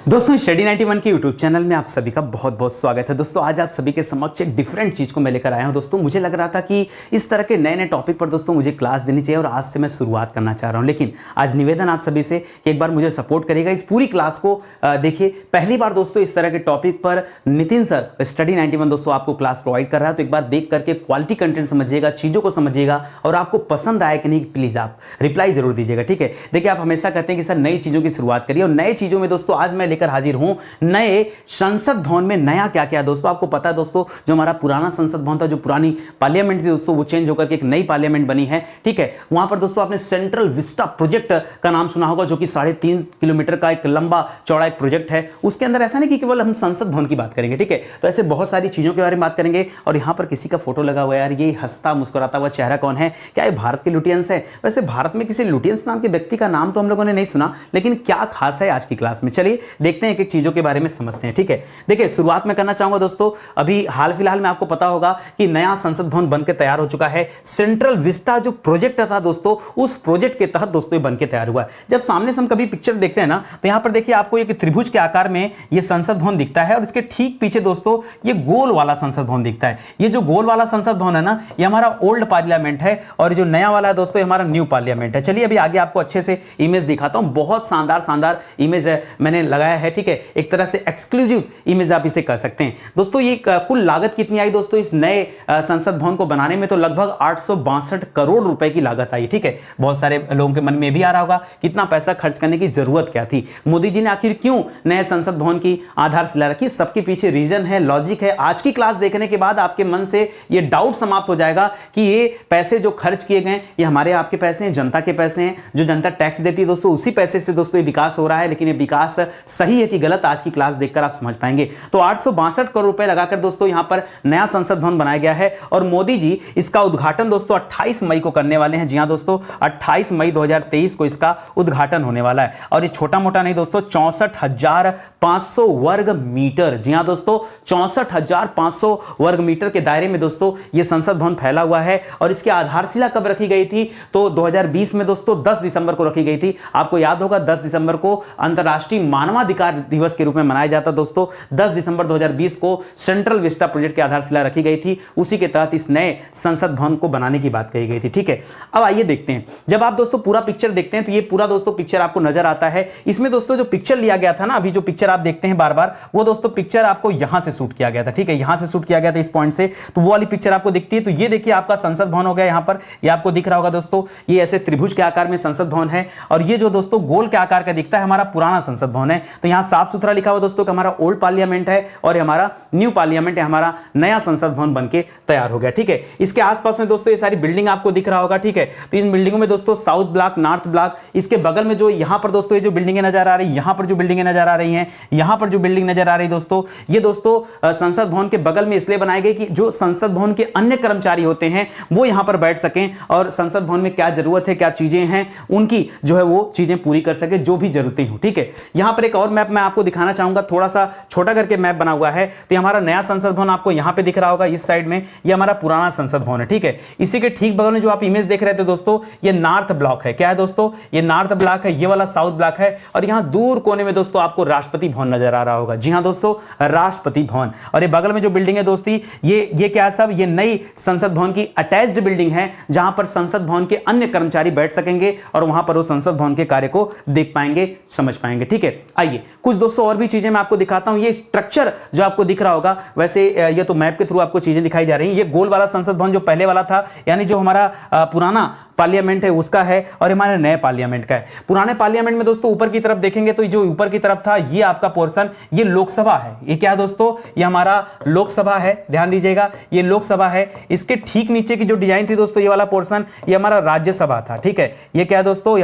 दोस्तों स्टडी 91 के YouTube channel में आप सभी का बहुत बहुत स्वागत है। दोस्तों आज आप सभी के समक्ष एक डिफरेंट चीज़ को मैं लेकर आया हूं। दोस्तों मुझे लग रहा था कि इस तरह के नए नए टॉपिक पर दोस्तों मुझे क्लास देनी चाहिए और आज से मैं शुरुआत करना चाह रहा हूं। लेकिन आज निवेदन आप सभी से कि एक बार मुझे सपोर्ट करिएगा, इस पूरी क्लास को देखिए। पहली बार दोस्तों इस तरह के टॉपिक पर नितिन सर स्टडी 91 दोस्तों आपको क्लास प्रोवाइड कर रहा है, तो एक बार देख करके क्वालिटी कंटेंट समझिएगा, चीज़ों को समझिएगा और आपको पसंद आए कि नहीं प्लीज़ आप रिप्लाई जरूर दीजिएगा, ठीक है। देखिए आप हमेशा कहते हैं कि सर नई चीज़ों की शुरुआत करिए और नई चीज़ों में दोस्तों आज मैं लेकर हाजिर हूं नए संसद भवन में नया क्या क्या दोस्तों। आपको पता है दोस्तों जो हमारा पुराना संसद भवन था, जो पुरानी पार्लियामेंट थी दोस्तों, वो चेंज होकर के एक नई पार्लियामेंट बनी है, ठीक है। वहां पर दोस्तों आपने सेंट्रल विस्टा प्रोजेक्ट का नाम सुना होगा, जो कि 3.5 किलोमीटर का एक लंबा चौड़ा एक प्रोजेक्ट है। उसके अंदर ऐसा नहीं कि केवल हम संसद भवन की बात करेंगे, ठीक है। तो ऐसे बहुत सारी चीजों के बारे में बात करेंगे। और यहां पर किसी का फोटो लगा हुआ है यार, ये हंसता मुस्कुराता हुआ चेहरा कौन है? क्या ये भारत के लुटियंस है? वैसे भारत में किसी लुटियंस नाम के व्यक्ति का नाम तो हम लोगों ने नहीं सुना, लेकिन क्या खास है आज की क्लास में, चलिए देखते हैं, एक एक चीजों के बारे में समझते हैं, ठीक है। देखिए शुरुआत में करना चाहूंगा दोस्तों, अभी हाल फिलहाल में आपको पता होगा कि नया संसद भवन बनकर तैयार हो चुका है। सेंट्रल विस्टा जो प्रोजेक्ट था दोस्तों, उस प्रोजेक्ट के तहत दोस्तों ये बनकर तैयार हुआ है। जब सामने से हम कभी पिक्चर देखते हैं ना, तो यहां पर देखिए आपको एक त्रिभुज के आकार में ये संसद भवन दिखता है और इसके ठीक पीछे दोस्तों ये गोल वाला संसद भवन दिखता है। ये जो गोल वाला संसद भवन है ना, ये हमारा ओल्ड पार्लियामेंट है और जो नया वाला है दोस्तों, ये हमारा न्यू पार्लियामेंट है। चलिए अभी आगे आपको अच्छे से इमेज दिखाता हूं। बहुत शानदार शानदार इमेज है मैंने लगाया है, ठीक है। एक तरह से एक्सक्लूसिव इमेज आप इसे कह सकते हैं दोस्तों। ये कुल लागत कितनी आई दोस्तों इस नए संसद भवन को बनाने में? तो लगभग 862 करोड़ रुपए की लागत आई, ठीक है। बहुत सारे लोगों के मन में भी आ रहा होगा कितना पैसा खर्च करने की जरूरत क्या थी, मोदी जी ने आखिर क्यों नए संसद भवन की आधारशिला रखी? सबके पीछे रीजन है, लॉजिक है। आज की क्लास देखने के बाद आपके मन से ये डाउट समाप्त हो जाएगा कि ये पैसे जो खर्च किए गए ये हमारे आपके पैसे हैं, जनता के पैसे हैं, जो जनता टैक्स देती है दोस्तों, उसी पैसे से दोस्तों ये विकास हो रहा है। लेकिन ये विकास सही है कि गलत, आज की क्लास देखकर आप समझ पाएंगे। तो 862 करोड़ रुपए लगाकर दोस्तों यहां पर नया संसद भवन बनाया गया है और मोदी जी इसका उद्घाटन दोस्तों 28 मई को करने वाले हैं। जी हां दोस्तों, 28 मई 2023 को इसका उद्घाटन होने वाला है। और ये छोटा मोटा नहीं दोस्तों, 64,500 वर्ग मीटर, जी हां दोस्तों 64,500 वर्ग मीटर के दायरे में दोस्तों ये संसद भवन फैला हुआ है। और इसकी आधारशिला कब रखी गई थी? तो 2020 में दोस्तों 10 दिसंबर को रखी गई थी। आपको याद होगा 10 दिसंबर को अंतर्राष्ट्रीय मानवाधिकार दिवस के रूप में मनाया जाता दोस्तों। 10 दिसंबर 2020 को सेंट्रल विस्टा प्रोजेक्ट की आधारशिला रखी गई थी, उसी के तहत इस नए संसद भवन को बनाने की बात कही गई थी, ठीक है। अब आइए देखते हैं, जब आप दोस्तों पूरा पिक्चर देखते हैं तो ये पूरा दोस्तों पिक्चर आपको नजर आता है। इसमें दोस्तों जो पिक्चर लिया गया था ना, अभी जो पिक्चर आप देखते हैं बार बार, वो दोस्तों पिक्चर आपको यहां से शूट किया गया था, ठीक है। यहां से शूट किया गया था इस पॉइंट से, तो वो वाली पिक्चर आपको दिखती है। तो ये देखिए आपका संसद भवन हो गया यहां पर, ये आपको दिख रहा होगा दोस्तों, ये ऐसे त्रिभुज के आकार में संसद भवन है। और ये जो दोस्तों गोल के आकार का दिखता है हमारा पुराना संसद भवन है। तो यहां साफ सुथरा लिखा हुआ दोस्तों कि हमारा ओल्ड पार्लियामेंट है और हमारा न्यू पार्लियामेंट है, हमारा नया संसद भवन बनके तैयार हो गया, ठीक है। इसके आसपास में दोस्तों ये सारी बिल्डिंग आपको दिख रहा होगा, ठीक है। तो इन बिल्डिंगों में दोस्तों साउथ ब्लॉक, नॉर्थ ब्लॉक, इसके बगल में जो यहां पर दोस्तों ये जो बिल्डिंगें नजर आ रही है, यहां पर जो बिल्डिंगें नजर आ रही हैं, यहां पर जो बिल्डिंग नजर आ रही है दोस्तों, ये दोस्तों संसद भवन के बगल में इसलिए बनाई गई कि जो संसद भवन के अन्य कर्मचारी होते हैं वो यहां पर बैठ सकें और संसद भवन में क्या जरूरत है, क्या चीजें हैं, उनकी जो है वो चीजें पूरी कर सके, जो भी जरूरतें हो, ठीक है। यहां पर एक और मैप मैं आपको दिखाना चाहूंगा, थोड़ा सा छोटा करके मैप बना हुआ है। तो हमारा नया संसद भवन आपको यहां पे दिख रहा होगा, इस साइड में ये हमारा पुराना संसद भवन है, ठीक है। इसी के ठीक बगल में जो आप इमेज देख रहे थे दोस्तों, ये नॉर्थ ब्लॉक है। क्या है दोस्तों? ये नॉर्थ ब्लॉक है, ये वाला साउथ ब्लॉक है। और यहां दूर कोने में दोस्तों आपको राष्ट्रपति भवन नजर आ रहा होगा। जी हां दोस्तों, राष्ट्रपति भवन। और ये बगल में जो बिल्डिंग है दोस्ती, ये क्या है सब? ये नई संसद भवन की अटैच्ड बिल्डिंग है, जहां पर संसद भवन के अन्य कर्मचारी बैठ सकेंगे और वहां पर वो संसद भवन के कार्य को देख पाएंगे, समझ पाएंगे, ठीक है। आइए कुछ दोस्तों और भी चीजें मैं आपको दिखाता हूं। ये स्ट्रक्चर जो आपको दिख रहा होगा, वैसे ये तो मैप के थ्रू आपको चीजें दिखाई जा रही हैं। ये गोल वाला संसद भवन जो पहले वाला था, यानी जो हमारा पुराना पार्लियामेंट है उसका है, और हमारे नए पार्लियामेंट का है। पुराने पार्लियामेंट में दोस्तों ऊपर की तरफ देखेंगे तो जो ऊपर की तरफ था ये आपका पोर्शन, ये लोकसभा है। ये क्या है दोस्तों? ये हमारा लोकसभा है, ध्यान दीजिएगा, ये लोकसभा है। इसके ठीक नीचे की जो डिजाइन थी दोस्तों, ये वाला पोर्शन, ये हमारा राज्यसभा था, ठीक है। ये क्या है दोस्तों? ये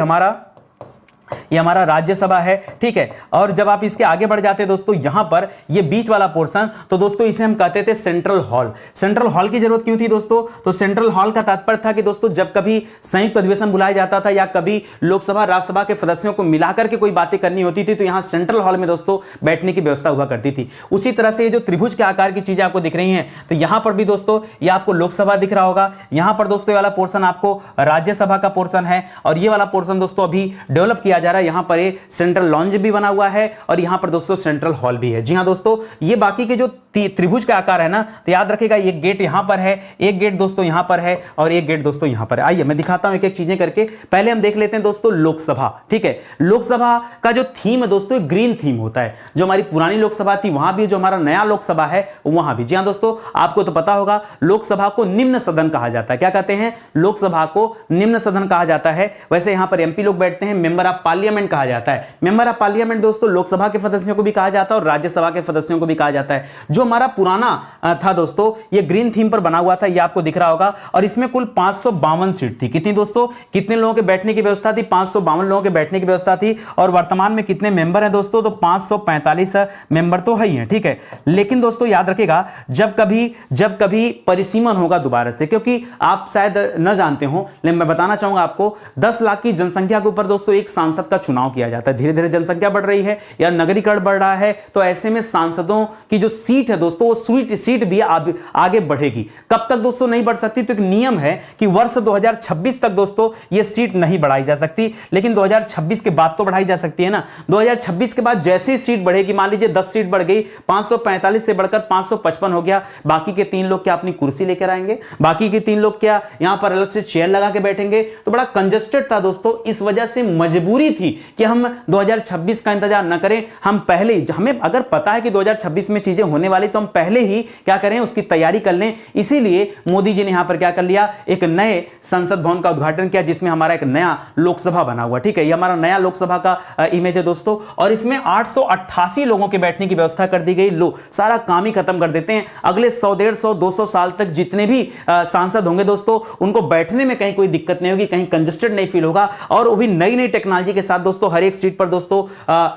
हमारा राज्यसभा है, ठीक है। और जब आप इसके आगे बढ़ जाते हैं दोस्तों, यहां पर ये बीच वाला पोर्शन, तो दोस्तों इसे हम कहते थे सेंट्रल हॉल। सेंट्रल हॉल की जरूरत क्यों थी दोस्तों? तो सेंट्रल हॉल का तात्पर्य था कि दोस्तों जब कभी संयुक्त अधिवेशन बुलाया जाता था या कभी लोकसभा राज्यसभा के सदस्यों को मिलाकर के कोई बातें करनी होती थी, तो यहां सेंट्रल हॉल में दोस्तों बैठने की व्यवस्था हुआ करती थी। उसी तरह से ये जो त्रिभुज के आकार की चीजें आपको दिख रही हैं, तो यहां पर भी दोस्तों ये आपको लोकसभा दिख रहा होगा। यहां पर दोस्तों ये वाला पोर्शन आपको राज्यसभा का पोर्शन है, और ये वाला पोर्शन दोस्तों अभी डेवलप किया जा रहा है, यहां पर ये सेंट्रल लॉन्ज भी बना हुआ है और यहां पर दोस्तों सेंट्रल हॉल भी है। जी हां दोस्तों, ये बाकी के जो त्रिभुज का आकार है ना, तो याद रखिएगा एक गेट यहां पर है, एक गेट दोस्तों यहां पर है और एक गेट दोस्तों यहां पर है। आइए मैं दिखाता हूं एक एक चीजें करके। पहले हम देख लेते हैं दोस्तों लोकसभा। ठीक है, लोकसभा का जो थीम है दोस्तों ग्रीन थीम होता है। जो हमारी पुरानी लोकसभा थी वहां भी, जो हमारा नया लोकसभा है वहां भी। जी हां दोस्तों, आपको तो पता होगा लोकसभा को निम्न सदन कहा जाता है। क्या कहते हैं? लोकसभा को निम्न सदन कहा जाता है। वैसे यहां पर एमपी लोग बैठते हैं, मेंबर ऑफ पार्लियामेंट कहा जाता है। मेंबर ऑफ पार्लियामेंट दोस्तों लोकसभा के सदस्यों को भी कहा जाता है और राज्यसभा के सदस्यों को भी कहा जाता है। जो हमारा पुराना था दोस्तों, ये ग्रीन थीम पर बना हुआ था, ये आपको दिख रहा होगा। और इसमें कुल 552 सीट थी। कितनी दोस्तों? कितने लोगों के बैठने की व्यवस्था थी? 552 लोगों के बैठने की व्यवस्था थी। और वर्तमान में कितने मेंबर हैं दोस्तों? तो 545 मेंबर तो है ही हैं। ठीक है, लेकिन दोस्तों याद रखिएगा जब कभी परिसीमन होगा दोबारा से, क्योंकि आप शायद न जानते हो लेकिन मैं बताना चाहूंगा आपको, 10 लाख की जनसंख्या के ऊपर दोस्तों एक सांसद का चुनाव किया जाता है। धीरे धीरे जनसंख्या बढ़ रही है या नगरीकरण बढ़ रहा है, तो ऐसे में सांसदों की जो सीट है दोस्तों, वो सीट भी आगे बढ़ेगी। कब तक दोस्तों नहीं बढ़ सकती? तो एक नियम है कि वर्ष 2026 तक दोस्तों ये सीट नहीं बढ़ाई जा सकती, लेकिन 2026 के बाद तो बढ़ाई जा सकती है ना। 2026 के बाद जैसे ही सीट बढ़ेगी, मान लीजिए 10 सीट बढ़ गई, 545 से बढ़कर 555 हो गया, बाकी के 3 लोग क्या अपनी कुर्सी लेकर आएंगे? बाकी के 3 लोग क्या यहां पर अलग से चेयर लगा के बैठेंगे? तो बड़ा कंजेस्टेड था दोस्तों। इस वजह से मजबूरी थी कि हम 2026 का इंतजार न करें, हम पहले ही, हमें अगर पता है कि 2026 में चीजें होने वाली, तो हम पहले ही क्या करें, उसकी तैयारी कर लें। इसीलिए मोदी जी ने यहां पर क्या कर लिया, एक नए संसद भवन का उद्घाटन किया, जिसमें हमारा एक नया लोकसभा बना हुआ। ठीक है, ये हमारा नया लोकसभा का इमेज है दोस्तों। और इसमें 888 लोगों के बैठने की व्यवस्था कर दी गई। लो, सारा काम ही खत्म कर देते हैं। अगले 100, 150, 200 साल तक जितने भी सांसद होंगे दोस्तों, उनको बैठने में कहीं कोई दिक्कत नहीं होगी, कहीं कंजेस्टेड नहीं फील होगा। और वो भी नई नई टेक्नोलॉजी के साथ दोस्तों। हर एक सीट पर दोस्तों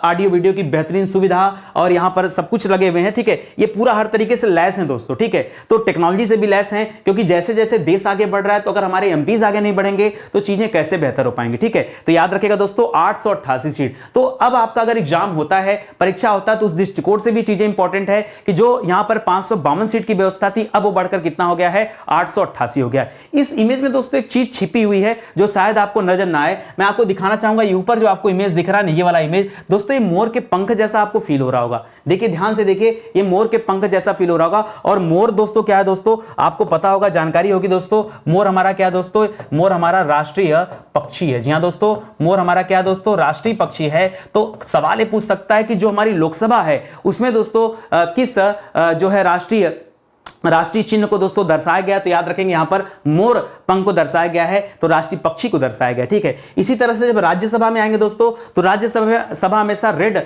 ऑडियो वीडियो की बेहतरीन सुविधा और यहां पर सब कुछ लगे हुए हैं। ठीक है, ये पूरा हर तरीके से लैस है दोस्तों। ठीक है, तो टेक्नोलॉजी से भी लैस हैं, क्योंकि जैसे जैसे देश आगे बढ़ रहा है, तो अगर हमारे एमपीज आगे नहीं बढ़ेंगे तो चीजें कैसे बेहतर हो पाएंगी? ठीक है, तो याद रखिएगा दोस्तों 888 सीट। तो अब आपका अगर एग्जाम होता है, परीक्षा होता है, तो उस दृष्टिकोण से भी चीजें इंपॉर्टेंट है कि जो यहां पर 552 सीट की व्यवस्था थी, अब वो बढ़कर कितना हो गया है? 888 हो गया। इस इमेज में दोस्तों एक चीज छिपी हुई है जो शायद आपको नजर ना आए, मैं आपको दिखाना चाहूंगा। ये ऊपर जो आपको इमेज दिख रहा है, ये वाला इमेज दोस्तों, ये मोर के पंख जैसा आपको फील हो रहा होगा। देखिए, ध्यान से देखिए, ये मोर के पंख जैसा फील हो रहा होगा। और मोर दोस्तों क्या है दोस्तों, आपको पता होगा, जानकारी होगी दोस्तों, मोर हमारा क्या दोस्तों, मोर हमारा राष्ट्रीय पक्षी है। जी हां दोस्तों, मोर हमारा क्या दोस्तों, राष्ट्रीय पक्षी है। तो सवाल ये पूछ सकता है कि जो हमारी लोकसभा है उसमें दोस्तों किस जो है राष्ट्रीय चिन्ह को दोस्तों दर्शाया गया? तो याद रखेंगे यहां पर मोर पंख को दर्शाया गया है, तो राष्ट्रीय पक्षी को दर्शाया गया। ठीक है, इसी तरह से जब राज्यसभा में आएंगे दोस्तों, तो राज्यसभा हमेशा रेड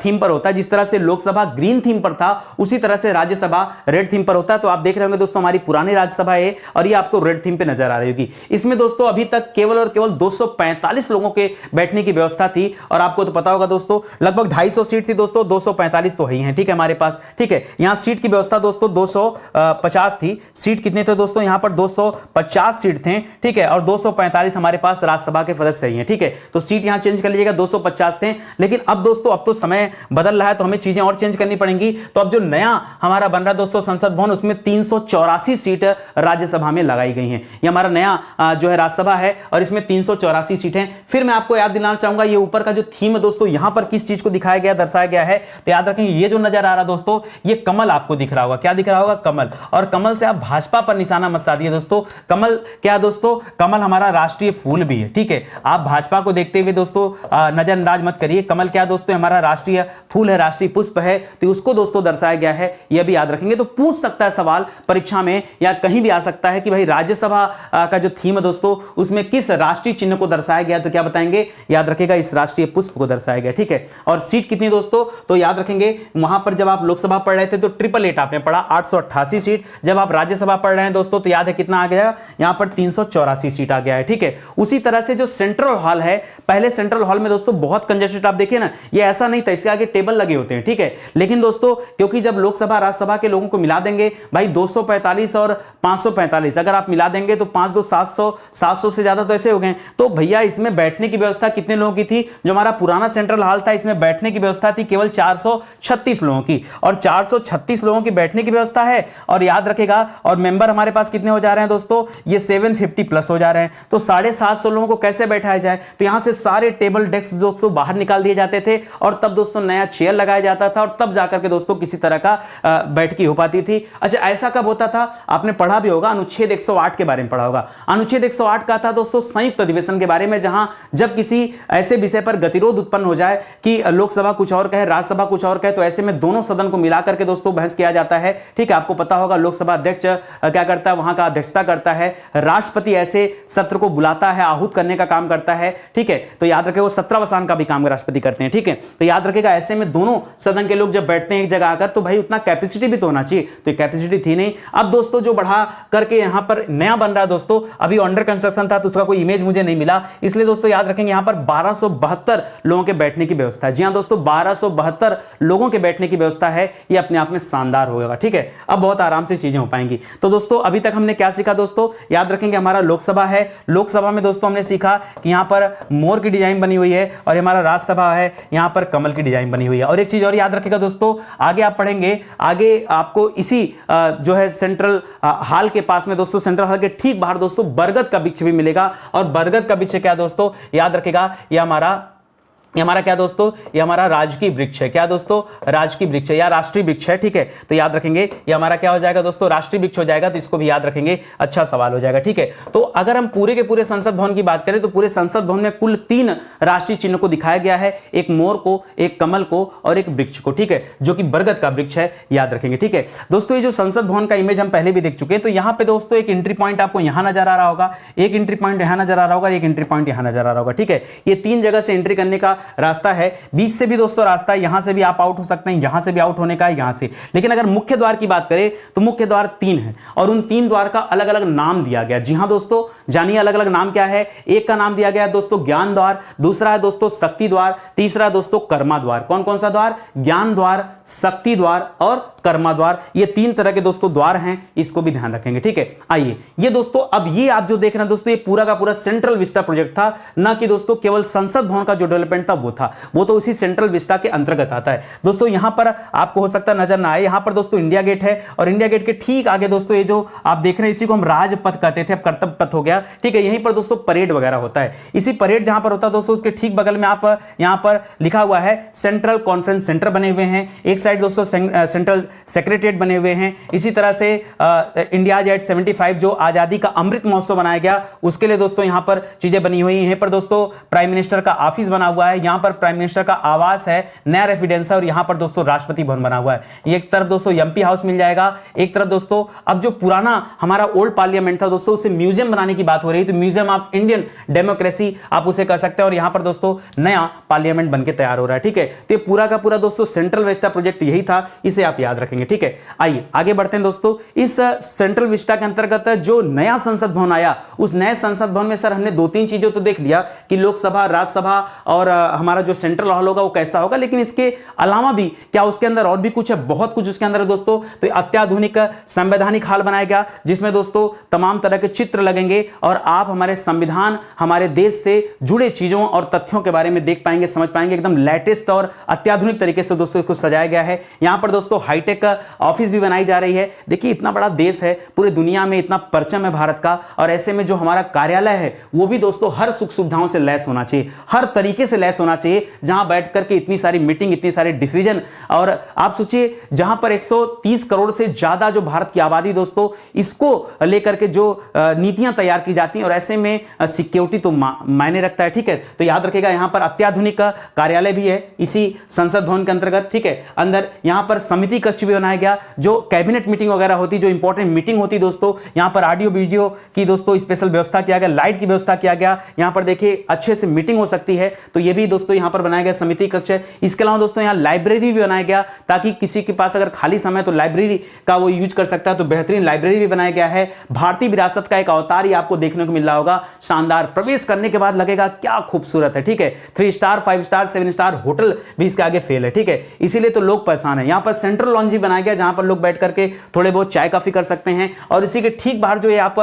थीम पर होता है। जिस तरह से लोकसभा ग्रीन थीम पर था, उसी तरह से राज्यसभा रेड थीम पर होता है। तो आप देख रहे होंगे दोस्तों, हमारी पुरानी राज्यसभा है और ये आपको रेड थीम पे नजर आ रही होगी। इसमें दोस्तों अभी तक केवल और केवल 245 लोगों के बैठने की व्यवस्था थी। और आपको तो पता होगा दोस्तों, लगभग 250 सीट थी दोस्तों, 245 तो है ही है। ठीक है, हमारे पास। ठीक है, यहां सीट की व्यवस्था दोस्तों 250 थी। सीट कितने थे दोस्तों? यहां पर 250 सीट थे। ठीक है, और 245 हमारे पास राज्यसभा के सदस्य ही हैं। ठीक है, तो सीट यहां चेंज कर लीजिएगा, 250 थे। लेकिन अब दोस्तों, अब तो समय बदल रहा है, तो हमें चीजें और चेंज करनी पड़ेंगी। तो अब जो नया हमारा बन रहा है दोस्तों संसद भवन, उसमें 384 सीट राज्यसभा में लगाई गई हैं। ये हमारा नया जो है राज्यसभा है और इसमें 384 सीटें। फिर मैं आपको याद दिलाना चाहूंगा, ये ऊपर का जो थीम है दोस्तों, यहां पर किस चीज को दिखाया गया, दर्शाया गया है? तो याद रखेंगे, ये जो नजर आ रहा दोस्तों, ये कमल आपको दिख रहा होगा। क्या दिख रहा होगा? कमल। और कमल से आप भाजपा पर निशाना मत साधिए दोस्तों। कमल क्या दोस्तों? कमल हमारा राष्ट्रीय फूल भी है। ठीक है, आप भाजपा को देखते हुए दोस्तों नजरअंदाज मत करिए। कमल क्या दोस्तों? हमारा राष्ट्रीय फूल है, राष्ट्रीय पुष्प है, तो उसको दोस्तों दर्शाया गया है। यह भी याद रखेंगे। तो पूछ सकता है सवाल परीक्षा में या कहीं भी आ सकता है कि भाई राज्यसभा का जो थीम है दोस्तों, उसमें किस राष्ट्रीय चिन्ह को दर्शाया गया? तो क्या बताएंगे? याद रखेगा, इस राष्ट्रीय पुष्प को दर्शाया गया। ठीक है, और सीट कितनी दोस्तों? तो याद रखेंगे, वहां पर जब आप लोकसभा पढ़ रहे थे तो 888 आपने पढ़ा, 888 सीट। जब आप राज्यसभा पढ़ रहे हैं दोस्तों, तो याद है कितना आ गया? यहां पर 384 सीट आ गया है। ठीक है, उसी तरह से जो सेंट्रल हॉल है, पहले सेंट्रल हॉल में दोस्तों बहुत कंजेस्टेड, आप देखिए ना, ये ऐसा नहीं था, इसके आगे टेबल लगे होते हैं। ठीक है, लेकिन दोस्तों क्योंकि जब लोकसभा राज्यसभा के लोगों को मिला देंगे भाई, 245 और 545 अगर आप मिला देंगे तो 5 2 700, 700 से ज्यादा तो ऐसे हो गए। तो भैया इसमें बैठने की व्यवस्था कितने लोगों की थी? जो हमारा पुराना सेंट्रल हॉल था, इसमें बैठने की व्यवस्था थी केवल 436 लोगों की। और 436 लोगों की बैठने की व्यवस्था है और याद रखेगा, और मेंबर हमारे पास कितने हो जा रहे हैं दोस्तों, ये 750 प्लस हो जा रहे हैं। तो 750 लोगों को कैसे बैठाया जाए, तो यहां से सारे टेबल डेस्क दोस्तों बाहर निकाल दिए जाते थे और तब दोस्तों नया चेयर लगाया जाता था और तब जाकर के दोस्तों किसी तरह का बैठकी हो पाती थी। अच्छा, ऐसा कब होता था, आपने पढ़ा भी होगा, अनुच्छेद 108 के बारे में पढ़ा होगा। अनुच्छेद 108 का था दोस्तों संयुक्त अधिवेशन के बारे में, जहां जब किसी ऐसे विषय पर गतिरोध उत्पन्न हो जाए कि लोकसभा कुछ और कहे, राज्यसभा कुछ और कहे, तो ऐसे में दोनों सदन को मिलाकर के दोस्तों बहस किया जाता है। ठीक है, आपको पता होगा लोकसभा अध्यक्ष क्या करता है, वहां का अध्यक्षता करता है, राष्ट्रपति ऐसे सत्र को बुलाता है, आहूत करने का काम करता है। ठीक है, तो याद रखें वो सत्रावसान का भी काम राष्ट्रपति करते हैं। ठीक है, तो याद रखेगा ऐसे में दोनों सदन के लोग जब बैठते हैं एक जगह आकर, तो भाई उतना कैपेसिटी भी तो होना चाहिए, तो कैपेसिटी थी नहीं। अब दोस्तों जो बढ़ा करके यहां पर नया बन रहा है दोस्तों, अभी अंडर कंस्ट्रक्शन था तो उसका कोई इमेज मुझे नहीं मिला, इसलिए दोस्तों याद रखेंगे यहां पर 1272 लोगों के बैठने की व्यवस्था है। जी हां दोस्तों, 1272 लोगों के बैठने की व्यवस्था है, ये अपने आप में शानदार होगा। ठीक है, अब बहुत आराम से चीजें हो पाएंगी। तो दोस्तों अभी तक हमने क्या सीखा दोस्तों, याद रखेंगे हमारा लोकसभा है, लोकसभा में दोस्तों हमने सीखा कि यहां पर मोर की डिजाइन बनी हुई है और हमारा राज्यसभा है, यहां पर कमल की डिजाइन बनी हुई है। और एक चीज और याद रखेगा दोस्तों, आगे आप पढ़ेंगे, आगे आपको इसी जो है सेंट्रल हॉल के पास में दोस्तों, सेंट्रल हॉल के ठीक बाहर दोस्तों बरगद का वृक्ष भी मिलेगा। और बरगद का वृक्ष क्या दोस्तों, याद रखेगा ये हमारा क्या दोस्तों, ये हमारा राजकीय वृक्ष है। क्या दोस्तों, राजकीय वृक्ष है या राष्ट्रीय वृक्ष है। ठीक है, तो याद रखेंगे ये हमारा क्या हो जाएगा दोस्तों, राष्ट्रीय वृक्ष हो जाएगा, तो इसको भी याद रखेंगे, अच्छा सवाल हो जाएगा। ठीक है, तो अगर हम पूरे के पूरे संसद भवन की बात करें तो पूरे संसद भवन में कुल 3 राष्ट्रीय चिन्ह को दिखाया गया है, एक मोर को, एक कमल को और एक वृक्ष को। ठीक है, जो कि बरगद का वृक्ष है, याद रखेंगे। ठीक है दोस्तों, ये जो संसद भवन का इमेज हम पहले भी देख चुके हैं, तो यहां पे दोस्तों एक एंट्री पॉइंट आपको यहां नजर आ रहा होगा, एक एंट्री पॉइंट यहां नजर आ रहा होगा, एक एंट्री पॉइंट यहां नजर आ रहा होगा। ठीक है, ये 3 जगह से एंट्री करने का रास्ता है, बीच से भी दोस्तों रास्ता है, यहां से भी आप आउट हो सकते हैं, यहां से भी आउट होने का है, यहां से। लेकिन अगर मुख्य द्वार की बात करें तो मुख्य द्वार 3 है और उन 3 द्वार का अलग अलग नाम दिया गया। जी हां दोस्तों, जानिए अलग अलग नाम क्या है। एक का नाम दिया गया है दोस्तों ज्ञान द्वार, दूसरा है दोस्तों शक्ति द्वार, तीसरा दोस्तों कर्मा द्वार। कौन कौन सा द्वार, ज्ञान द्वार, शक्ति द्वार और कर्मा द्वार, ये 3 तरह के दोस्तों द्वार हैं, इसको भी ध्यान रखेंगे। ठीक है, आइए ये दोस्तों, अब ये आप जो देख रहे हैं दोस्तों, ये पूरा का पूरा सेंट्रल विस्टा प्रोजेक्ट था, ना कि दोस्तों केवल संसद भवन का जो डेवलपमेंट था वो था, वो तो उसी सेंट्रल विस्टा के अंतर्गत आता है। दोस्तों यहां पर आपको हो सकता नजर ना आए, यहां पर दोस्तों इंडिया गेट है और इंडिया गेट के ठीक आगे दोस्तों ये जो आप देख रहे हैं इसी को हम राजपथ कहते थे, अब कर्तव्य पथ हो गया। ठीक है, यहीं पर दोस्तों परेड वगैरह होता है, इसी परेड जहां पर होता है दोस्तों उसके ठीक बगल में आप यहां पर लिखा हुआ है सेंट्रल कॉन्फ्रेंस सेंटर बने हुए हैं, एक साइड दोस्तों सेंट्रल सेक्रेटरीट बने हुए हैं। इसी तरह से इंडिया एट 75 जो आजादी का अमृत महोत्सव बनाया गया उसके लिए दोस्तों यहां पर चीजें बनी हुई हैं। यहां पर दोस्तों प्राइम मिनिस्टर का ऑफिस बना हुआ है, यहां पर प्राइम मिनिस्टर का आवास है, नया रेफिडेंस है, और यहां पर दोस्तों राष्ट्रपति भवन बना हुआ है। एक तरफ दोस्तों एमपी हाउस मिल जाएगा, एक तरफ दोस्तों अब जो पुराना हमारा ओल्ड पार्लियामेंट था दोस्तों उसे म्यूजियम बनाने की बात हो रही है, तो म्यूजियम ऑफ इंडियन डेमोक्रेसी आप उसे कह सकते हैं, और यहां पर दोस्तों नया पार्लियामेंट बनके तैयार हो रहा है। ठीक है, तो ये पूरा का पूरा दोस्तों सेंट्रल विस्टा प्रोजेक्ट यही था, इसे आप याद रखेंगे। ठीक है, आइए आगे बढ़ते हैं दोस्तों। इस सेंट्रल विस्टा के अंतर्गत जो नया संसद भवन आया, उस नए संसद भवन में सर हमने 2-3 चीजों तो देख लिया कि लोकसभा, राज्यसभा और हमारा जो सेंट्रल हॉल होगा वो कैसा होगा, लेकिन इसके अलावा भी क्या उसके अंदर और भी कुछ है, बहुत कुछ उसके अंदर है दोस्तों। तो अत्याधुनिक संवैधानिक हॉल बनाया गया जिसमें दोस्तों तमाम तरह के चित्र लगेंगे और आप हमारे संविधान, हमारे देश से जुड़े चीजों और तथ्यों के बारे में देख पाएंगे, समझ पाएंगे। एकदम लेटेस्ट और अत्याधुनिक तरीके से दोस्तों इसको सजाया गया है। यहां पर दोस्तों हाईटेक ऑफिस भी बनाई जा रही है। देखिए इतना बड़ा देश है, पूरी दुनिया में इतना परचम है भारत का, और ऐसे में जो हमारा कार्यालय है वो भी दोस्तों हर सुख सुविधाओं से लैस होना चाहिए, हर तरीके से लैस होना चाहिए, जहां बैठ करके इतनी सारी मीटिंग, इतनी सारी डिसीजन। और आप सोचिए जहां पर 130 करोड़ से ज्यादा जो भारत की आबादी दोस्तों, इसको लेकर के जो नीतियां तैयार की जाती हैं, और ऐसे में सिक्योरिटी तो मायने रखता है। ठीक है, तो याद रखेगा यहां पर अत्याधुनिक कार्यालय भी है इसी संसद भवन के अंतर्गत। ठीक है, अंदर यहां पर समिति कक्ष भी बनाया गया, जो कैबिनेट मीटिंग वगैरह होती, जो इंपॉर्टेंट मीटिंग होती दोस्तों, यहां पर ऑडियो वीडियो की दोस्तों स्पेशल व्यवस्था किया गया, लाइट की व्यवस्था किया गया, यहां पर देखिए अच्छे से मीटिंग हो सकती है, तो ये भी दोस्तों यहां पर बनाया गया समिति कक्ष है। इसके अलावा दोस्तों यहां लाइब्रेरी भी बनाया गया, ताकि किसी के पास अगर खाली समय तो लाइब्रेरी का वो यूज कर सकता है, तो बेहतरीन लाइब्रेरी भी बनाया गया है। भारतीय विरासत का एक अवतार ही आपको आपको देखने को मिल रहा होगा। शानदार, प्रवेश करने के बाद लगेगा क्या खूबसूरत है, ठीक है। 3 स्टार 5 स्टार 7 स्टार होटल भी इसके आगे फेल है, ठीक है। इसीलिए तो लोग परेशान है। यहाँ पर सेंट्रल लॉन्ज भी बनाया गया जहां पर लोग बैठ करके थोड़े बहुत चाय कॉफी कर सकते हैं। और इसी के ठीक बाहर जो ये आप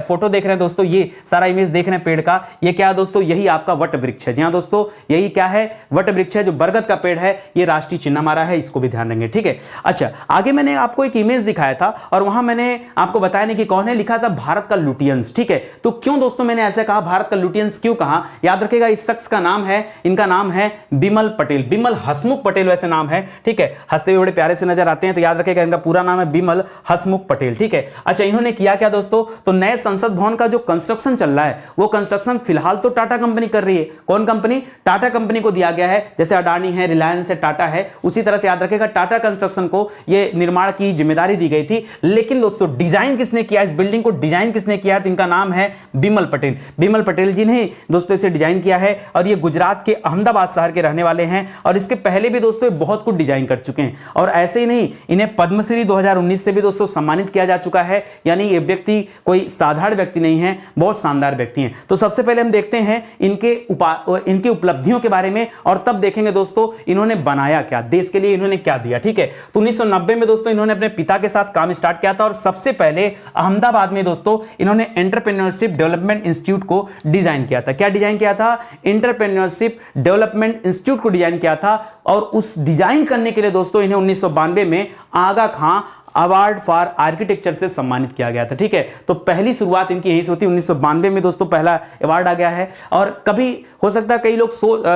फोटो देख रहे हैं दोस्तों, ये सारा इमेज देख रहे हैं पेड़ का, ये क्या है दोस्तों, यही आपका वट वृक्ष है। जी हाँ दोस्तों, यही क्या है, वट वृक्ष है, जो बरगद का पेड़ है। ये राष्ट्रीय चिन्ह हमारा है, इसको भी ध्यान रखेंगे, ठीक है। अच्छा, आगे मैंने आपको एक इमेज दिखाया था और वहां मैंने आपको बताया नहीं कि कौन है, लिखा था भारत का लुटियंस, ठीक है। तो क्यों दोस्तों मैंने ऐसे कहा, भारत का लुटियंस क्यों कहा, याद रखेगा इस शख्स का नाम है, इनका नाम है बिमल पटेल, बिमल हसमुख पटेल वैसे नाम है, ठीक है। हंसते हुए बड़े प्यारे से नजर आते हैं, तो याद रखेगा इनका पूरा नाम है बिमल हसमुख पटेल, ठीक है। अच्छा, इन्होंने किया क्या दोस्तों, तो नए संसद भवन का जो कंस्ट्रक्शन चल रहा है, वो कंस्ट्रक्शन फिलहाल तो टाटा कंपनी कर रही है। कौन कंपनी, टाटा कंपनी को दिया गया है। जैसे अडानी है, रिलायंस है, टाटा है, उसी तरह से याद रखेगा टाटा कंस्ट्रक्शन को ये निर्माण की जिम्मेदारी दी गई थी। लेकिन दोस्तों डिजाइन किसने किया, इस बिल्डिंग को डिजाइन किसने किया, तो इनका नाम है बिमल पटेल। बिमल पटेल जी ने दोस्तों इसे डिजाइन किया है और ये गुजरात के अहमदाबाद शहर के रहने वाले हैं। और इसके पहले भी दोस्तों बहुत कुछ डिजाइन कर चुके हैं। और ऐसे ही नहीं, इन्हें पद्मश्री 2019 से भी दोस्तों सम्मानित किया जा चुका है। यानी ये व्यक्ति कोई साधारण व्यक्ति नहीं है, बहुत शानदार व्यक्ति हैं। तो सबसे पहले हम देखते हैं इनके उपलब्धियों के बारे में और तब देखेंगे दोस्तों इन्होंने बनाया क्या, देश के लिए इन्होंने क्या दिया, ठीक है। तो 1990 में दोस्तों इन्होंने अपने पिता के साथ काम स्टार्ट किया था और सबसे पहले अहमदाबाद में दोस्तों इन्होंने एंटरप्रेन्योरशिप डेवलपमेंट इंस्टीट्यूट को डिजाइन किया था। क्या डिजाइन किया था, एंटरप्रेन्योरशिप डेवलपमेंट इंस्टीट्यूट को डिजाइन किया था। और उस डिजाइन करने के लिए दोस्तों इन्हें 1992 में आगा खां अवार्ड फॉर आर्किटेक्चर से सम्मानित किया गया था, ठीक है। तो पहली शुरुआत इनकी यहीं से होती है, 1992 में दोस्तों पहला अवार्ड आ गया है। और कभी हो सकता है कई लोग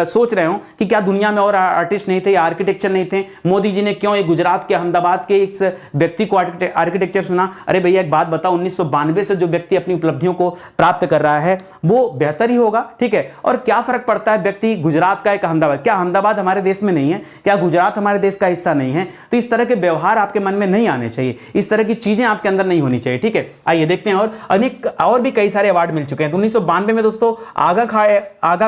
सोच रहे हो कि क्या दुनिया में और आर्टिस्ट नहीं थे या आर्किटेक्चर नहीं थे, मोदी जी ने क्यों ये गुजरात के अहमदाबाद के इस व्यक्ति को आर्किटेक्चर सुना। अरे भैया एक बात बताओ, 1992 से जो व्यक्ति अपनी उपलब्धियों को प्राप्त कर रहा है वो बेहतर ही होगा, ठीक है। और क्या फर्क पड़ता है व्यक्ति गुजरात का एक अहमदाबाद, क्या अहमदाबाद हमारे देश में नहीं है, क्या गुजरात हमारे देश का हिस्सा नहीं है। तो इस तरह के व्यवहार आपके मन में नहीं आने चाहिए, इस तरह की चीजें आपके अंदर नहीं होनी चाहिए, ठीक है। आइए देखते हैं, और अनेक और भी कई सारे अवार्ड मिल चुके हैं। तो 1992 में दोस्तों आगा खां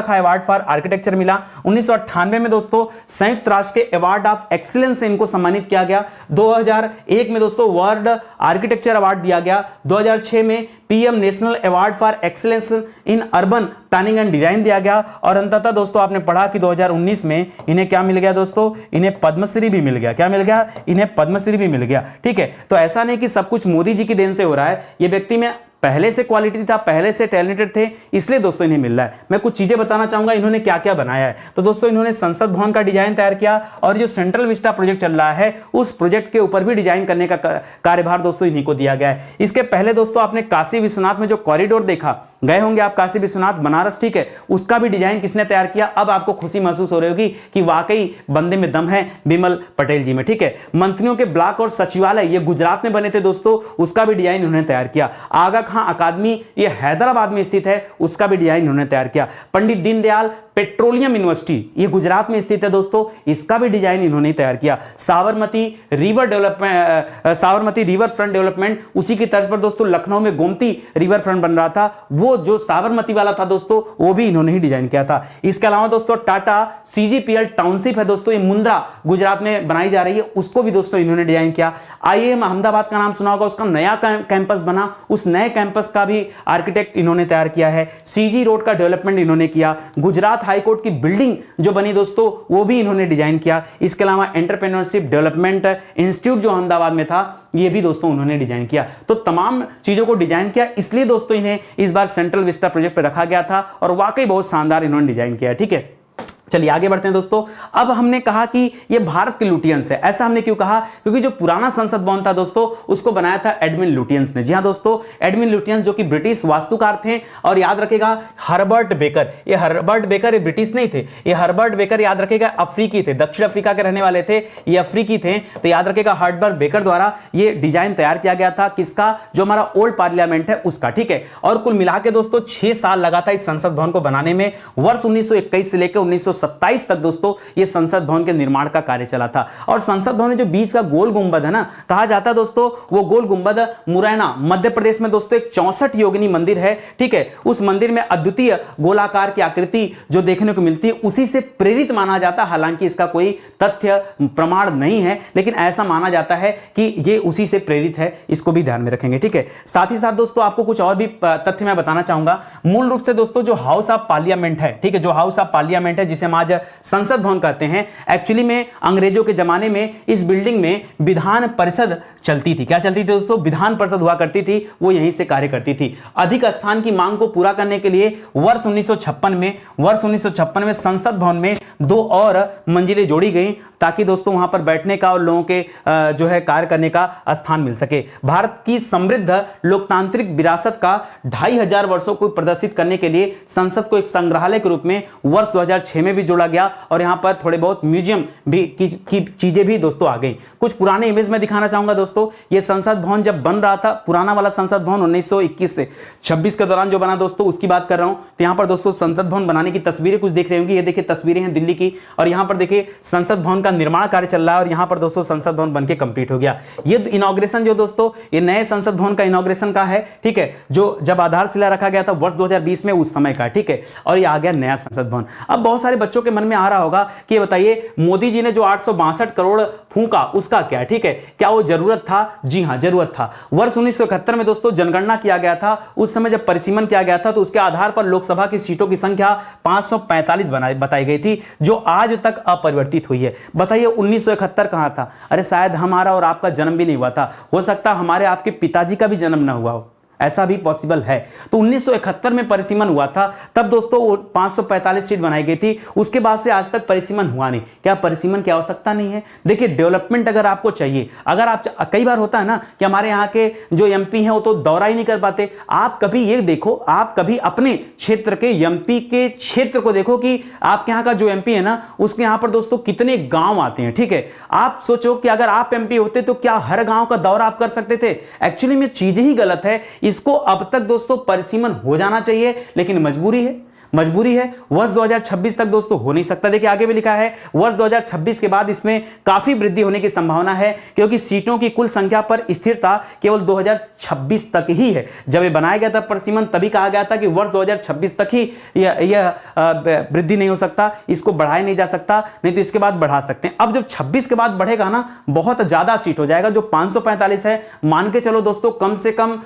अवार्ड फॉर आर्किटेक्चर मिला। 1998 में दोस्तों संयुक्त राष्ट्र के अवार्ड ऑफ एक्सीलेंस से इनको सम्मानित किया गया। 2001 में दोस्तों वर्ल्ड आर्किटेक्चर अवार्ड दिया गया। 2006 में PM national award for excellence in urban planning and design दिया गया। और अंततः दोस्तों आपने पढ़ा कि 2019 में इन्हें क्या मिल गया दोस्तों, इन्हें पद्मश्री भी मिल गया। क्या मिल गया, इन्हें पद्मश्री भी मिल गया, ठीक है। तो ऐसा नहीं कि सब कुछ मोदी जी की देन से हो रहा है, ये व्यक्ति में पहले से क्वालिटी था, पहले से टैलेंटेड थे, इसलिए दोस्तों इन्हें मिल रहा है। मैं कुछ चीजें बताना चाहूंगा इन्होंने क्या क्या बनाया है। तो दोस्तों इन्होंने संसद भवन का डिजाइन तैयार किया और जो सेंट्रल विस्टा प्रोजेक्ट चल रहा है उस प्रोजेक्ट के ऊपर भी डिजाइन करने का कार्यभार दोस्तों इन्हीं को दिया गया है। इसके पहले दोस्तों आपने काशी विश्वनाथ में जो कॉरिडोर देखा, गए होंगे आप काशी विश्वनाथ बनारस, ठीक है, उसका भी डिजाइन किसने तैयार किया। अब आपको खुशी महसूस हो रही होगी कि वाकई बंदे में दम है बिमल पटेल जी में, ठीक है। मंत्रियों के ब्लॉक और सचिवालय ये गुजरात में बने थे दोस्तों, उसका भी डिजाइन उन्होंने तैयार किया। आगा खां अकादमी ये हैदराबाद में स्थित है, उसका भी डिजाइन उन्होंने तैयार किया। पंडित दीनदयाल पेट्रोलियम यूनिवर्सिटी ये गुजरात में स्थित है दोस्तों, इसका भी डिजाइन इन्होंने तैयार किया। Sabarmati river development, Sabarmati river front development, उसी की तर्ज पर दोस्तों लखनऊ में गोमती रिवर फ्रंट बन रहा था, वो जो साबरमती वाला था दोस्तों वो भी इन्होंने ही डिजाइन किया था। इसके अलावा दोस्तों टाटा सीजीपीएल टाउनशिप है दोस्तों, ये मुंद्रा गुजरात में बनाई जा रही है, उसको भी दोस्तों इन्होंने डिजाइन किया। आईआईएम अहमदाबाद का नाम सुना होगा, उसका नया कैंपस बना, उस नए कैंपस का भी आर्किटेक्ट इन्होंने तैयार किया है। सीजी रोड का डेवलपमेंट इन्होंने किया। गुजरात हाईकोर्ट की बिल्डिंग जो बनी दोस्तों वो भी इन्होंने डिजाइन किया। इसके अलावा एंटरप्रेन्योरशिप डेवलपमेंट इंस्टीट्यूट जो अहमदाबाद में था ये भी दोस्तों उन्होंने डिजाइन किया। तो तमाम चीजों को डिजाइन किया, इसलिए दोस्तों इन्हें इस बार सेंट्रल विस्टा प्रोजेक्ट पर रखा गया था और वाकई बहुत शानदार इन्होंने डिजाइन किया, ठीक है। चलिए आगे बढ़ते हैं दोस्तों। अब हमने कहा कि ये भारत के लुटियंस है, ऐसा हमने क्यों कहा, क्योंकि जो पुराना संसद भवन था दोस्तों उसको बनाया था एडमिन लुटियंस ने। जी हाँ दोस्तों, एडमिन लुटियंस जो कि ब्रिटिश वास्तुकार थे। और याद रखेगा हर्बर्ट बेकर, ये हर्बर्ट बेकर ये ब्रिटिश नहीं थे, ये हर्बर्ट बेकर याद रखेगा अफ्रीकी थे, दक्षिण अफ्रीका के रहने वाले थे, ये अफ्रीकी थे। तो याद रखेगा हर्बर्ट बेकर द्वारा ये डिजाइन तैयार किया गया था, किसका, जो हमारा ओल्ड पार्लियामेंट है उसका, ठीक है। और कुल मिला के दोस्तों 6 साल लगा था इस संसद भवन को बनाने में। वर्ष 1921 से लेकर 1927 तक दोस्तों ये संसद भवन के निर्माण का कार्य चला था। और संसद भवन में जो बीच का गोल गुंबद है ना, कहा जाता है दोस्तों वो गोल गुंबद मुरैना मध्य प्रदेश में दोस्तों एक 64 योगिनी मंदिर है, ठीक है। उस मंदिर में अद्वितीय गोलाकार की आकृति जो देखने को मिलती है उसी से प्रेरित माना जाता है। हालांकि इसका कोई तथ्य प्रमाण नहीं है, लेकिन ऐसा माना जाता है कि ये उसी से प्रेरित है, इसको भी ध्यान में रखेंगे, ठीक है। साथ ही साथ दोस्तों आपको कुछ और भी तथ्य मैं बताना चाहूंगा। मूल रूप से दोस्तों जो हाउस ऑफ पार्लियामेंट है, ठीक है, जो हाउस ऑफ पार्लियामेंट है जिसे हम आज संसद भवन कहते हैं, एक्चुअली में अंग्रेजों के जमाने में इस बिल्डिंग में विधान परिषद चलती थी। क्या चलती थी दोस्तों? विधान परिषद हुआ करती थी, वो यहीं से कार्य करती थी। अधिक स्थान की मांग को पूरा करने के लिए वर्ष 1956 में संसद भवन में 2 और मंजिलें जोड़ी गई ताकि दोस्तों वहां पर बैठने का और लोगों के जो है कार्य करने का स्थान मिल सके। भारत की समृद्ध लोकतांत्रिक विरासत का 2500 वर्षों को प्रदर्शित करने के लिए संसद को एक संग्रहालय के रूप में वर्ष 2006 में भी जोड़ा गया और यहां पर थोड़े बहुत म्यूजियम भी की चीजें भी दोस्तों आ गई। कुछ पुराने इमेज में दिखाना चाहूंगा दोस्तों। ये संसद भवन जब बन रहा था, पुराना वाला संसद भवन 1921 से 26 के दौरान जो बना दोस्तों, उसकी बात कर रहा हूं। तो यहां पर दोस्तों संसद भवन बनाने की तस्वीरें कुछ देख रहे होंगे। ये देखिए तस्वीरें हैं दिल्ली की, और यहां पर देखिए संसद भवन का निर्माण कार्य चल रहा है और यहां पर दोस्तों संसद भवन बनके कंप्लीट हो गया। ये इनॉग्रेशन जो दोस्तों ये नए संसद भवन का इनॉग्रेशन का है, ठीक है, जो जब आधारशिला रखा गया था वर्ष 2020 में, उस समय का, ठीक है। और ये आ गया नया संसद भवन। अब बहुत सारे बच्चों के मन में आ रहा होगा कि ये बताइए मोदी जी ने जो 862 करोड़ फूंका उसका क्या, ठीक है, क्या वो जरूरत था? जी हां, जरूरत था। वर्ष 1971 में दोस्तों जनगणना किया गया था। उस समय जब परिसीमन किया गया था तो उसके आधार पर लोकसभा की सीटों की संख्या 545 बताई गई थी, जो आज तक अपरिवर्तित हुई है। बताइए 1971 कहां था? अरे शायद हमारा और आपका जन्म भी नहीं हुआ था, हो सकता हमारे आपके पिताजी का भी जन्म ना हुआ हो, ऐसा भी पॉसिबल है। तो 1971 में परिसीमन हुआ था, तब दोस्तों 545 सीट बनाई गई थी। उसके बाद से आज तक परिसीमन हुआ नहीं। क्या परिसीमन की आवश्यकता नहीं है? देखिए डेवलपमेंट अगर आपको चाहिए, अगर आप कई बार होता है ना कि हमारे यहाँ के जो एमपी हैं वो तो दौरा ही नहीं कर पाते। आप कभी ये देखो, आप कभी अपने क्षेत्र के एमपी के क्षेत्र को देखो कि आपके यहाँ का जो एमपी है ना, उसके यहाँ पर दोस्तों कितने गांव आते हैं, ठीक है। आप सोचो कि अगर आप एमपी होते तो क्या हर गांव का दौरा आप कर सकते थे? एक्चुअली में चीजें ही गलत है। इसको अब तक दोस्तों परिसीमन हो जाना चाहिए, लेकिन मजबूरी है। वर्ष 2026 तक दोस्तों हो नहीं सकता। देखिए आगे भी लिखा है वर्ष 2026 के बाद इसमें काफी वृद्धि होने की संभावना है, क्योंकि सीटों की कुल संख्या पर स्थिरता केवल 2026 तक ही है। जब ये बनाया गया था परिसीमन, तभी कहा गया था कि वर्ष 2026 तक ही यह वृद्धि नहीं हो सकता, इसको बढ़ाया नहीं जा सकता, नहीं तो इसके बाद बढ़ा सकते हैं। अब जब 26 के बाद बढ़ेगा ना, बहुत ज्यादा सीट हो जाएगा। जो 545 है, मान के चलो दोस्तों कम से कम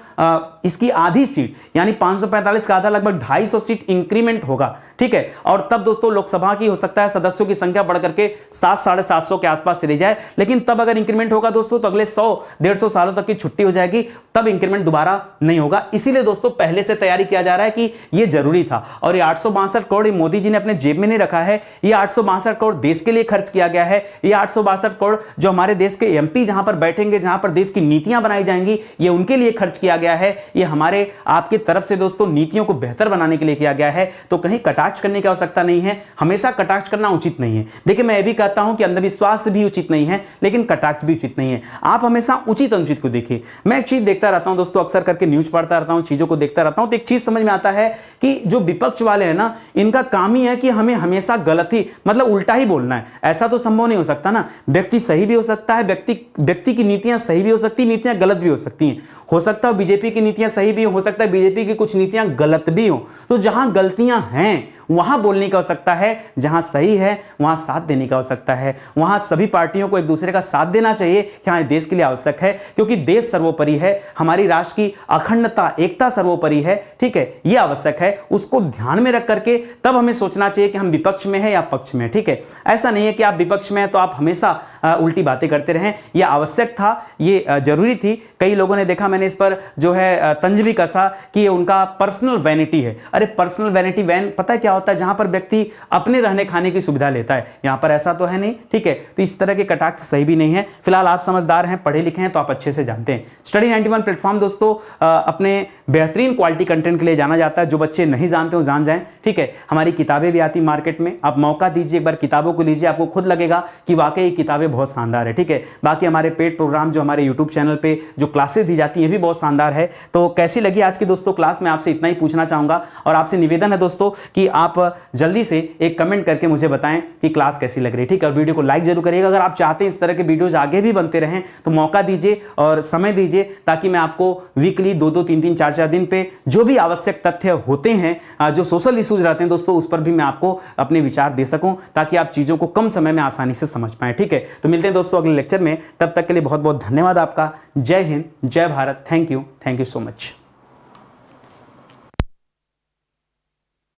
इसकी आधी सीट, यानी 545 का आधा लगभग 250 सीट इंक्रीमेंट होगा, ठीक है। और तब दोस्तों लोकसभा की हो सकता है सदस्यों की संख्या बढ़ करके 700-750 के आसपास चली जाए, लेकिन तब अगर इंक्रीमेंट होगा दोस्तों तो अगले 100-150 सालों तक की छुट्टी हो जाएगी, तब इंक्रीमेंट दोबारा नहीं होगा। इसीलिए दोस्तों पहले से तैयारी किया जा रहा है कि यह जरूरी था। और ये 862 करोड़ मोदी जी ने अपने जेब में नहीं रखा है, ये 862 करोड़ देश के लिए खर्च किया गया है। ये 862 करोड़ जो हमारे देश के एमपी जहां पर बैठेंगे, जहां पर देश की नीतियां बनाई जाएंगी, ये उनके लिए खर्च किया गया है। ये हमारे आपकी तरफ से दोस्तों नीतियों को बेहतर बनाने के लिए किया गया है। तो कहीं कटाक्ष करने की आवश्यकता नहीं है, हमेशा कटाक्ष करना उचित नहीं है। देखिए मैं ये भी कहता हूं कि अंधविश्वास भी उचित नहीं है, लेकिन कटाक्ष भी उचित नहीं है। आप हमेशा उचित अनुचित को देखिए। मैं एक चीज देखता रहता हूं दोस्तों, अक्सर करके न्यूज पढ़ता रहता हूं, चीजों को देखता रहता हूं, तो एक चीज समझ में आता है कि जो विपक्ष वाले हैं ना, इनका काम ही है कि हमें हमेशा गलत ही, मतलब उल्टा ही बोलना है। ऐसा तो संभव नहीं हो सकता ना। व्यक्ति सही भी हो सकता है, व्यक्ति की नीतियां सही भी हो सकती है, नीतियां गलत भी हो सकती हैं। हो सकता है बीजेपी की नीतियां सही भी हो सकता है बीजेपी की कुछ नीतियां गलत भी हो। तो जहां गलतियां हैं वहां बोलने की आवश्यकता है, जहां सही है वहां साथ देने की आवश्यकता है। वहां सभी पार्टियों को एक दूसरे का साथ देना चाहिए कि हाँ देश के लिए आवश्यक है, क्योंकि देश सर्वोपरि है, हमारी राष्ट्र की अखंडता एकता सर्वोपरि है, ठीक है, यह आवश्यक है। उसको ध्यान में रख करके तब हमें सोचना चाहिए कि हम विपक्ष में हैं या पक्ष में, ठीक है। ऐसा नहीं है कि आप विपक्ष में हैं तो आप हमेशा उल्टी बातें करते रहें। यह आवश्यक था, ये जरूरी थी। कई लोगों ने देखा, मैंने इस पर जो है तंज भी कसा कि ये उनका पर्सनल वैनिटी है। अरे पर्सनल वैनिटी पता है क्या होता है? जहां पर व्यक्ति अपने रहने खाने की सुविधा लेता है, यहां पर ऐसा तो है नहीं, ठीक है। तो इस तरह के कटाक्ष सही भी नहीं है। फिलहाल आप समझदार हैं, पढ़े लिखे हैं, तो आप अच्छे से जानते हैं। स्टडी 91 प्लेटफॉर्म दोस्तों अपने बेहतरीन क्वालिटी कंटेंट के लिए जाना जाता है। जो बच्चे नहीं जानते हो जान जाएं, ठीक है। हमारी किताबें भी आती मार्केट में, आप मौका दीजिए, एक बार किताबों को लीजिए, आपको खुद लगेगा कि वाकई किताबें बहुत शानदार है, ठीक है। बाकी हमारे पेड प्रोग्राम जो हमारे यूट्यूब चैनल पे जो क्लासेस दी जाती हैं भी बहुत शानदार है। तो कैसी लगी आज की दोस्तों क्लास में, आपसे इतना ही पूछना चाहूंगा। और आपसे निवेदन है दोस्तों कि आप आप जल्दी से एक कमेंट करके मुझे बताएं कि क्लास कैसी लग रही है, ठीक है। और वीडियो को लाइक जरूर करिएगा। अगर आप चाहते हैं इस तरह के वीडियोज आगे भी बनते रहें तो मौका दीजिए और समय दीजिए, ताकि मैं आपको वीकली 2-2, 3-3, 4-4 दिन पे जो भी आवश्यक तथ्य होते हैं, जो सोशल इश्यूज रहते हैं दोस्तों, उस पर भी मैं आपको अपने विचार दे सकूं, ताकि आप चीज़ों को कम समय में आसानी से समझ पाएं, ठीक है। तो मिलते हैं दोस्तों अगले लेक्चर में, तब तक के लिए बहुत बहुत धन्यवाद आपका। जय हिंद, जय Bharat. Thank you so much.